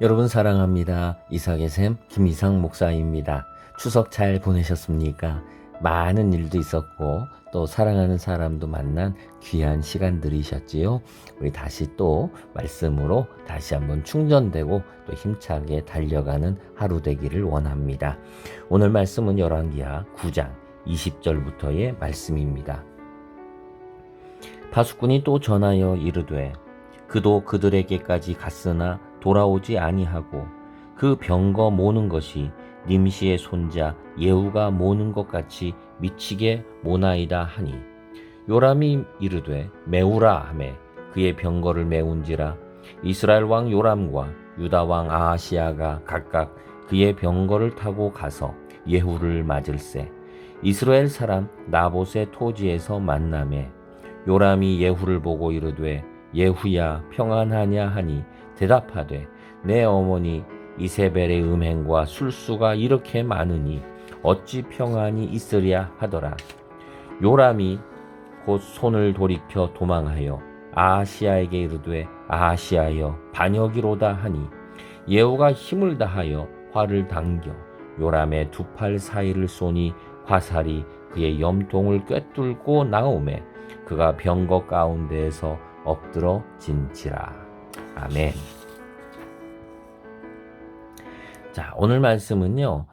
여러분 사랑합니다. 이삭의 샘 김이삭 목사입니다. 추석 잘 보내셨습니까? 많은 일도 있었고 또 사랑하는 사람도 만난 귀한 시간들이셨지요. 우리 다시 또 말씀으로 다시 한번 충전되고 또 힘차게 달려가는 하루 되기를 원합니다. 오늘 말씀은 열왕기하 9장 20절부터의 말씀입니다. 파수꾼이 또 전하여 이르되 그도 그들에게까지 갔으나 돌아오지 아니하고 그 병거 모는 것이 님시의 손자 예후가 모는 것 같이 미치게 모나이다 하니 요람이 이르되 메우라 하매 그의 병거를 메운지라. 이스라엘 왕 요람과 유다 왕 아하시야가 각각 그의 병거를 타고 가서 예후를 맞을세. 이스라엘 사람 나봇의 토지에서 만나매 요람이 예후를 보고 이르되 예후야 평안하냐 하니 대답하되 내 어머니 이세벨의 음행과 술수가 이렇게 많으니 어찌 평안이 있으랴 하더라. 요람이 곧 손을 돌이켜 도망하여 아하시야에게 이르되 아하시야여 반역이로다 하니 예후가 힘을 다하여 활을 당겨 요람의 두 팔 사이를 쏘니 화살이 그의 염통을 꿰뚫고 나오매 그가 병거 가운데에서 엎드러진지라. 아멘. 자, 오늘 말씀은요,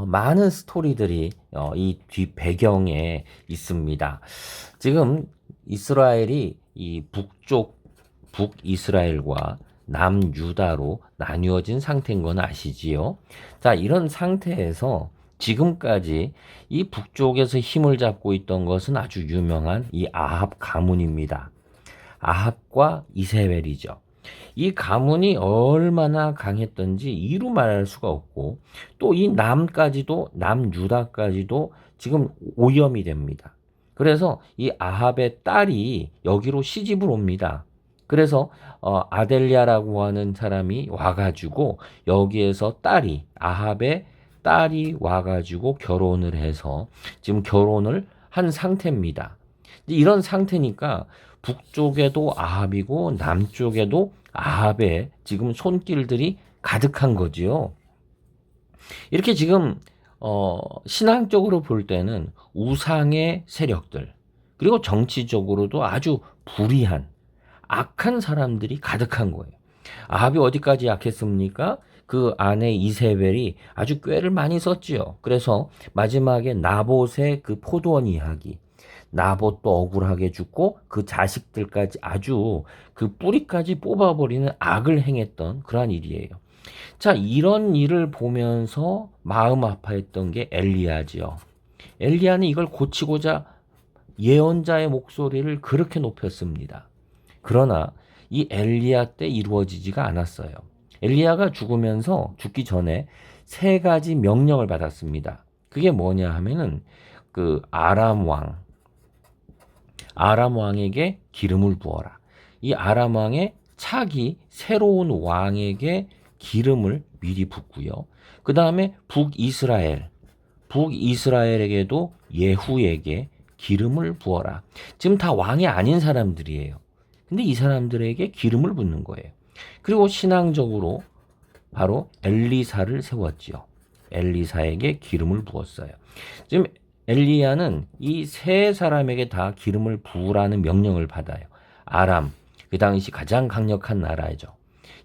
많은 스토리들이 이 뒷 배경에 있습니다. 지금 이스라엘이 이 북이스라엘과 남유다로 나뉘어진 상태인 건 아시지요? 자, 이런 상태에서 지금까지 이 북쪽에서 힘을 잡고 있던 것은 아주 유명한 이 아합 가문입니다. 아합과 이세벨이죠. 이 가문이 얼마나 강했던지 이루 말할 수가 없고 또 이 남유다까지도 지금 오염이 됩니다. 그래서 이 아합의 딸이 여기로 시집을 옵니다. 그래서 아델랴라고 하는 사람이 와가지고 여기에서 아합의 딸이 와가지고 결혼을 해서 지금 결혼을 한 상태입니다. 이런 상태니까 북쪽에도 아합이고 남쪽에도 아합의 지금 손길들이 가득한 거지요. 이렇게 지금 신앙적으로 볼 때는 우상의 세력들 그리고 정치적으로도 아주 불의한 악한 사람들이 가득한 거예요. 아합이 어디까지 약했습니까? 그 아내 이세벨이 아주 꾀를 많이 썼지요. 그래서 마지막에 나봇의 그 포도원 이야기, 나봇도 억울하게 죽고 그 자식들까지 아주 그 뿌리까지 뽑아버리는 악을 행했던 그러한 일이에요. 자, 이런 일을 보면서 마음 아파했던 게 엘리야지요. 엘리야는 이걸 고치고자 예언자의 목소리를 그렇게 높였습니다. 그러나 이 엘리야 때 이루어지지가 않았어요. 엘리야가 죽기 전에 3가지 명령을 받았습니다. 그게 뭐냐 하면은 그 아람 왕에게 기름을 부어라. 이 아람 왕의 차기 새로운 왕에게 기름을 미리 붓고요. 그 다음에 북이스라엘에게도 예후에게 기름을 부어라. 지금 다 왕이 아닌 사람들이에요. 근데 이 사람들에게 기름을 붓는 거예요. 그리고 신앙적으로 바로 엘리사를 세웠지요. 엘리사에게 기름을 부었어요. 지금 엘리야는 이 3사람에게 다 기름을 부으라는 명령을 받아요. 아람, 그 당시 가장 강력한 나라죠.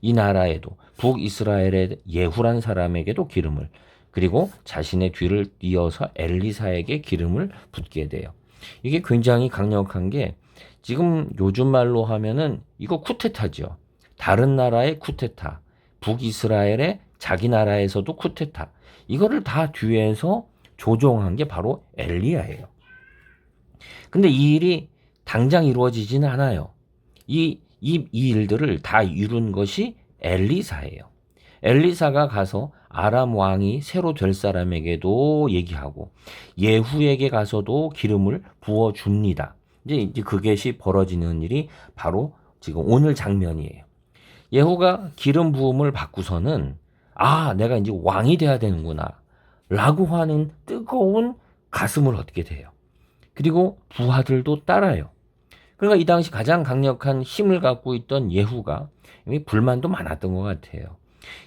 이 나라에도 북이스라엘의 예후란 사람에게도 기름을, 그리고 자신의 뒤를 이어서 엘리사에게 기름을 붓게 돼요. 이게 굉장히 강력한 게 지금 요즘 말로 하면은 이거 쿠데타죠. 다른 나라의 쿠데타, 북이스라엘의 자기 나라에서도 쿠데타. 이거를 다 뒤에서 조종한 게 바로 엘리야예요. 근데 이 일이 당장 이루어지지는 않아요. 이 일들을 다 이룬 것이 엘리사예요. 엘리사가 가서 아람 왕이 새로 될 사람에게도 얘기하고 예후에게 가서도 기름을 부어줍니다. 이제 그것이 벌어지는 일이 바로 지금 오늘 장면이에요. 예후가 기름 부음을 받고서는 내가 이제 왕이 돼야 되는구나 라고 하는 뜨거운 가슴을 얻게 돼요. 그리고 부하들도 따라요. 그러니까 이 당시 가장 강력한 힘을 갖고 있던 예후가 이미 불만도 많았던 것 같아요.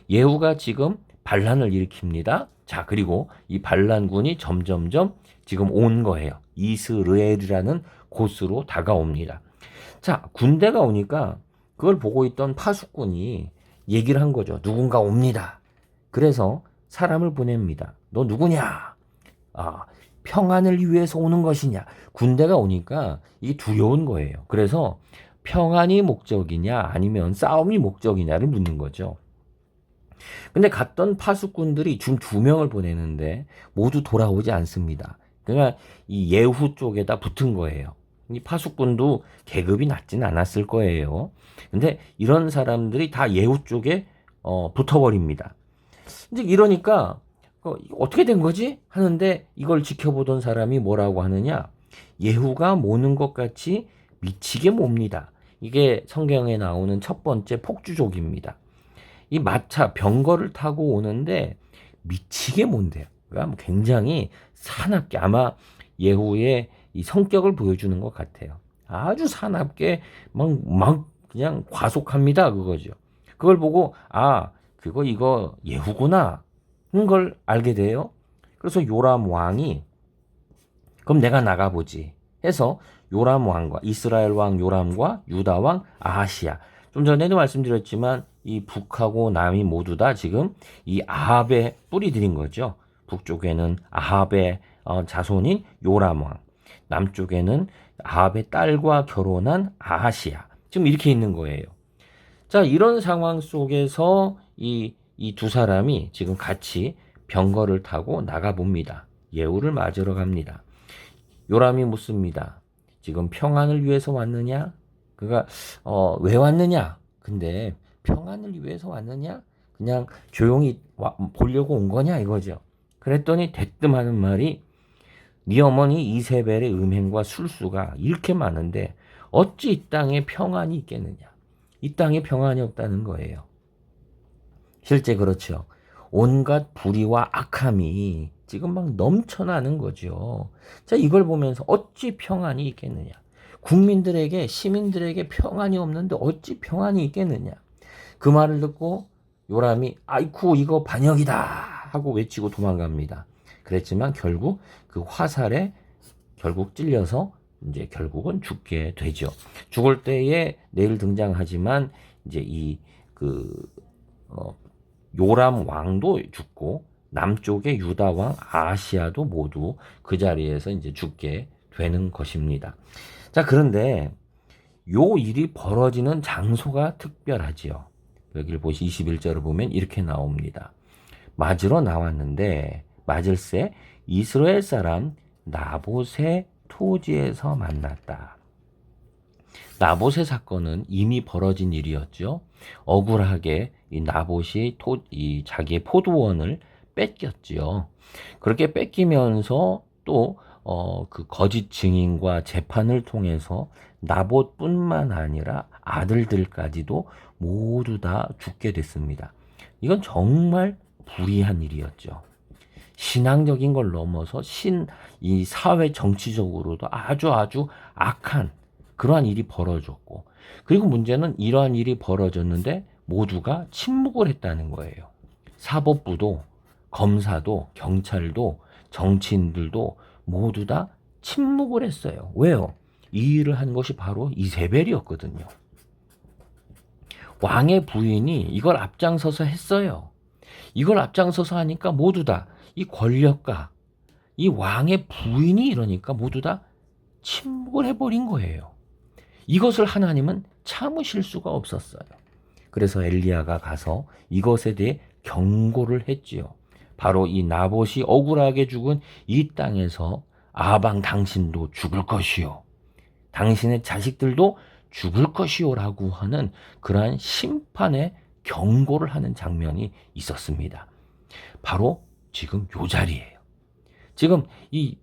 예후가 지금 반란을 일으킵니다. 자, 그리고 이 반란군이 점점점 지금 온 거예요. 이스르엘이라는 곳으로 다가옵니다. 자, 군대가 오니까 그걸 보고 있던 파수꾼이 얘기를 한 거죠. 누군가 옵니다. 그래서 사람을 보냅니다. 너 누구냐? 아, 평안을 위해서 오는 것이냐? 군대가 오니까 이게 두려운 거예요. 그래서 평안이 목적이냐 아니면 싸움이 목적이냐를 묻는 거죠. 근데 갔던 파수꾼들이 중 2명을 보내는데 모두 돌아오지 않습니다. 그러니까 이 예후 쪽에다 붙은 거예요. 이 파수꾼도 계급이 낮진 않았을 거예요. 근데 이런 사람들이 다 예후 쪽에 붙어버립니다. 이제 이러니까 어떻게 된 거지? 하는데 이걸 지켜보던 사람이 뭐라고 하느냐? 예후가 모는 것 같이 미치게 몹니다. 이게 성경에 나오는 첫 번째 폭주족입니다. 이 마차 병거를 타고 오는데 미치게 몬대요. 그러니까 굉장히 사납게 아마 예후의 이 성격을 보여주는 것 같아요. 아주 사납게 막 그냥 과속합니다. 그거죠. 그걸 보고 그거 이거 예후구나 하는 걸 알게 돼요. 그래서 요람 왕이 그럼 내가 나가보지 해서 요람 왕과 이스라엘 왕 요람과 유다 왕 아하시야. 좀 전에도 말씀드렸지만 이 북하고 남이 모두 다 지금 이 아합의 뿌리들인 거죠. 북쪽에는 아합의 자손인 요람 왕, 남쪽에는 아합의 딸과 결혼한 아하시야. 지금 이렇게 있는 거예요. 자, 이런 상황 속에서 이 두 사람이 지금 같이 병거를 타고 나가봅니다. 예후를 맞으러 갑니다. 요람이 묻습니다. 지금 평안을 위해서 왔느냐? 그가 왜 왔느냐? 근데 평안을 위해서 왔느냐? 그냥 조용히 보려고 온 거냐 이거죠. 그랬더니 대뜸 하는 말이 네 어머니 이세벨의 음행과 술수가 이렇게 많은데 어찌 이 땅에 평안이 있겠느냐? 이 땅에 평안이 없다는 거예요. 실제 그렇죠. 온갖 불의와 악함이 지금 막 넘쳐나는 거죠. 자, 이걸 보면서 어찌 평안이 있겠느냐? 국민들에게, 시민들에게 평안이 없는데 어찌 평안이 있겠느냐? 그 말을 듣고 요람이 아이쿠 이거 반역이다 하고 외치고 도망갑니다. 그랬지만 결국 그 화살에 결국 찔려서 이제 결국은 죽게 되죠. 죽을 때에 내일 등장하지만 이제 요람 왕도 죽고 남쪽의 유다 왕 아하시야도 모두 그 자리에서 이제 죽게 되는 것입니다. 자, 그런데 요 일이 벌어지는 장소가 특별하지요. 여기를 보시 21절을 보면 이렇게 나옵니다. 맞으러 나왔는데 맞을새 이스라엘 사람 나봇의 토지에서 만났다. 나봇의 사건은 이미 벌어진 일이었죠. 억울하게 이 나봇이 자기의 포도원을 뺏겼지요. 그렇게 뺏기면서 또 그 거짓 증인과 재판을 통해서 나봇뿐만 아니라 아들들까지도 모두 다 죽게 됐습니다. 이건 정말 불의한 일이었죠. 신앙적인 걸 넘어서 이 사회 정치적으로도 아주 악한 그러한 일이 벌어졌고, 그리고 문제는 이러한 일이 벌어졌는데 모두가 침묵을 했다는 거예요. 사법부도 검사도 경찰도 정치인들도 모두 다 침묵을 했어요. 왜요? 이 일을 한 것이 바로 이세벨이었거든요. 왕의 부인이 이걸 앞장서서 했어요. 이걸 앞장서서 하니까 모두 다 이 권력가, 이 왕의 부인이 이러니까 모두 다 침묵을 해버린 거예요. 이것을 하나님은 참으실 수가 없었어요. 그래서 엘리야가 가서 이것에 대해 경고를 했지요. 바로 이 나봇이 억울하게 죽은 이 땅에서 아방 당신도 죽을 것이요. 당신의 자식들도 죽을 것이요라고 하는 그러한 심판의 경고를 하는 장면이 있었습니다. 바로 지금 요 자리예요. 지금 이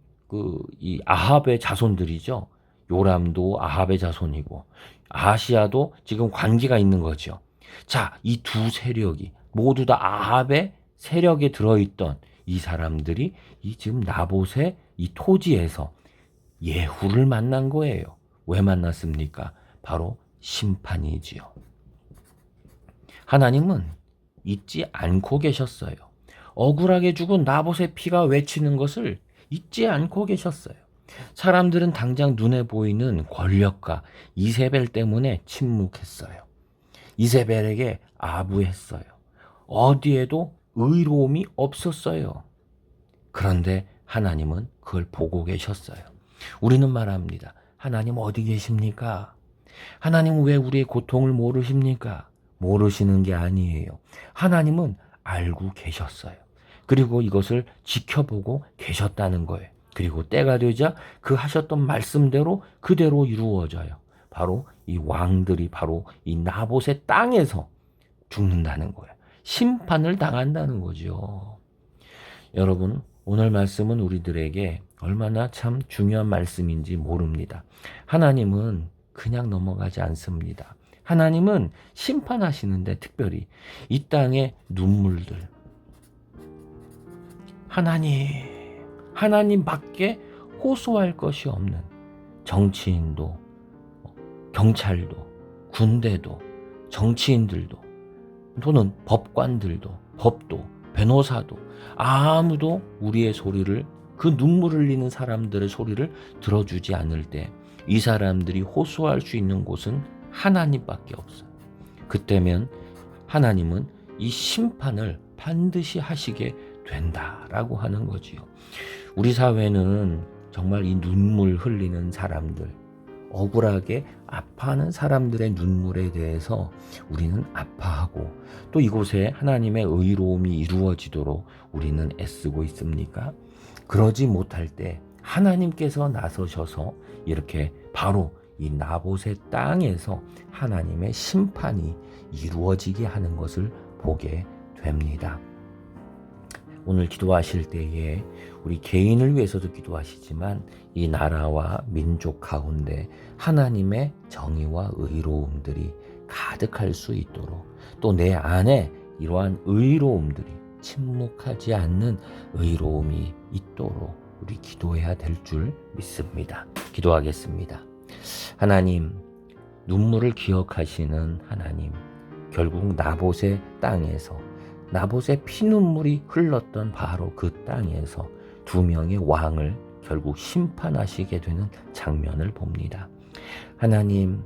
아합의 자손들이죠. 요람도 아합의 자손이고 아하시야도 지금 관계가 있는 거죠. 자, 이 두 세력이 모두 다 아합의 세력에 들어있던 이 사람들이 이 지금 나봇의 이 토지에서 예후를 만난 거예요. 왜 만났습니까? 바로 심판이지요. 하나님은 잊지 않고 계셨어요. 억울하게 죽은 나봇의 피가 외치는 것을 잊지 않고 계셨어요. 사람들은 당장 눈에 보이는 권력과 이세벨 때문에 침묵했어요. 이세벨에게 아부했어요. 어디에도 의로움이 없었어요. 그런데 하나님은 그걸 보고 계셨어요. 우리는 말합니다. 하나님 어디 계십니까? 하나님은 왜 우리의 고통을 모르십니까? 모르시는 게 아니에요. 하나님은 알고 계셨어요. 그리고 이것을 지켜보고 계셨다는 거예요. 그리고 때가 되자 그 하셨던 말씀대로 그대로 이루어져요. 바로 이 왕들이 바로 이 나봇의 땅에서 죽는다는 거예요. 심판을 당한다는 거죠. 여러분, 오늘 말씀은 우리들에게 얼마나 참 중요한 말씀인지 모릅니다. 하나님은 그냥 넘어가지 않습니다. 하나님은 심판하시는데 특별히 이 땅의 눈물들, 하나님밖에 호소할 것이 없는 정치인도, 경찰도, 군대도, 정치인들도, 또는 법관들도, 법도, 변호사도 아무도 우리의 소리를, 그 눈물 흘리는 사람들의 소리를 들어주지 않을 때 이 사람들이 호소할 수 있는 곳은 하나님밖에 없어요. 그때면 하나님은 이 심판을 반드시 하시게 된다라고 하는 거지요. 우리 사회는 정말 이 눈물 흘리는 사람들, 억울하게 아파하는 사람들의 눈물에 대해서 우리는 아파하고 또 이곳에 하나님의 의로움이 이루어지도록 우리는 애쓰고 있습니까? 그러지 못할 때 하나님께서 나서셔서 이렇게 바로 이 나봇의 땅에서 하나님의 심판이 이루어지게 하는 것을 보게 됩니다. 오늘 기도하실 때에 우리 개인을 위해서도 기도하시지만 이 나라와 민족 가운데 하나님의 정의와 의로움들이 가득할 수 있도록, 또 내 안에 이러한 의로움들이 침묵하지 않는 의로움이 있도록 우리 기도해야 될 줄 믿습니다. 기도하겠습니다. 하나님, 눈물을 기억하시는 하나님, 결국 나봇의 땅에서, 나봇의 피눈물이 흘렀던 바로 그 땅에서 두 명의 왕을 결국 심판하시게 되는 장면을 봅니다. 하나님,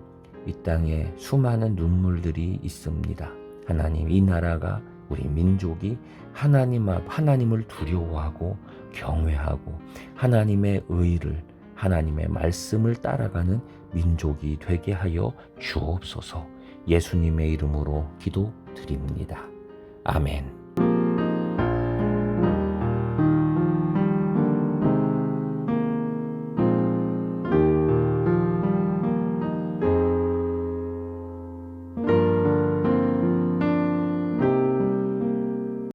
이 땅에 수많은 눈물들이 있습니다. 하나님, 이 나라가, 우리 민족이 하나님을 두려워하고 경외하고 하나님의 의를, 하나님의 말씀을 따라가는 민족이 되게 하여 주옵소서. 예수님의 이름으로 기도드립니다. 아멘.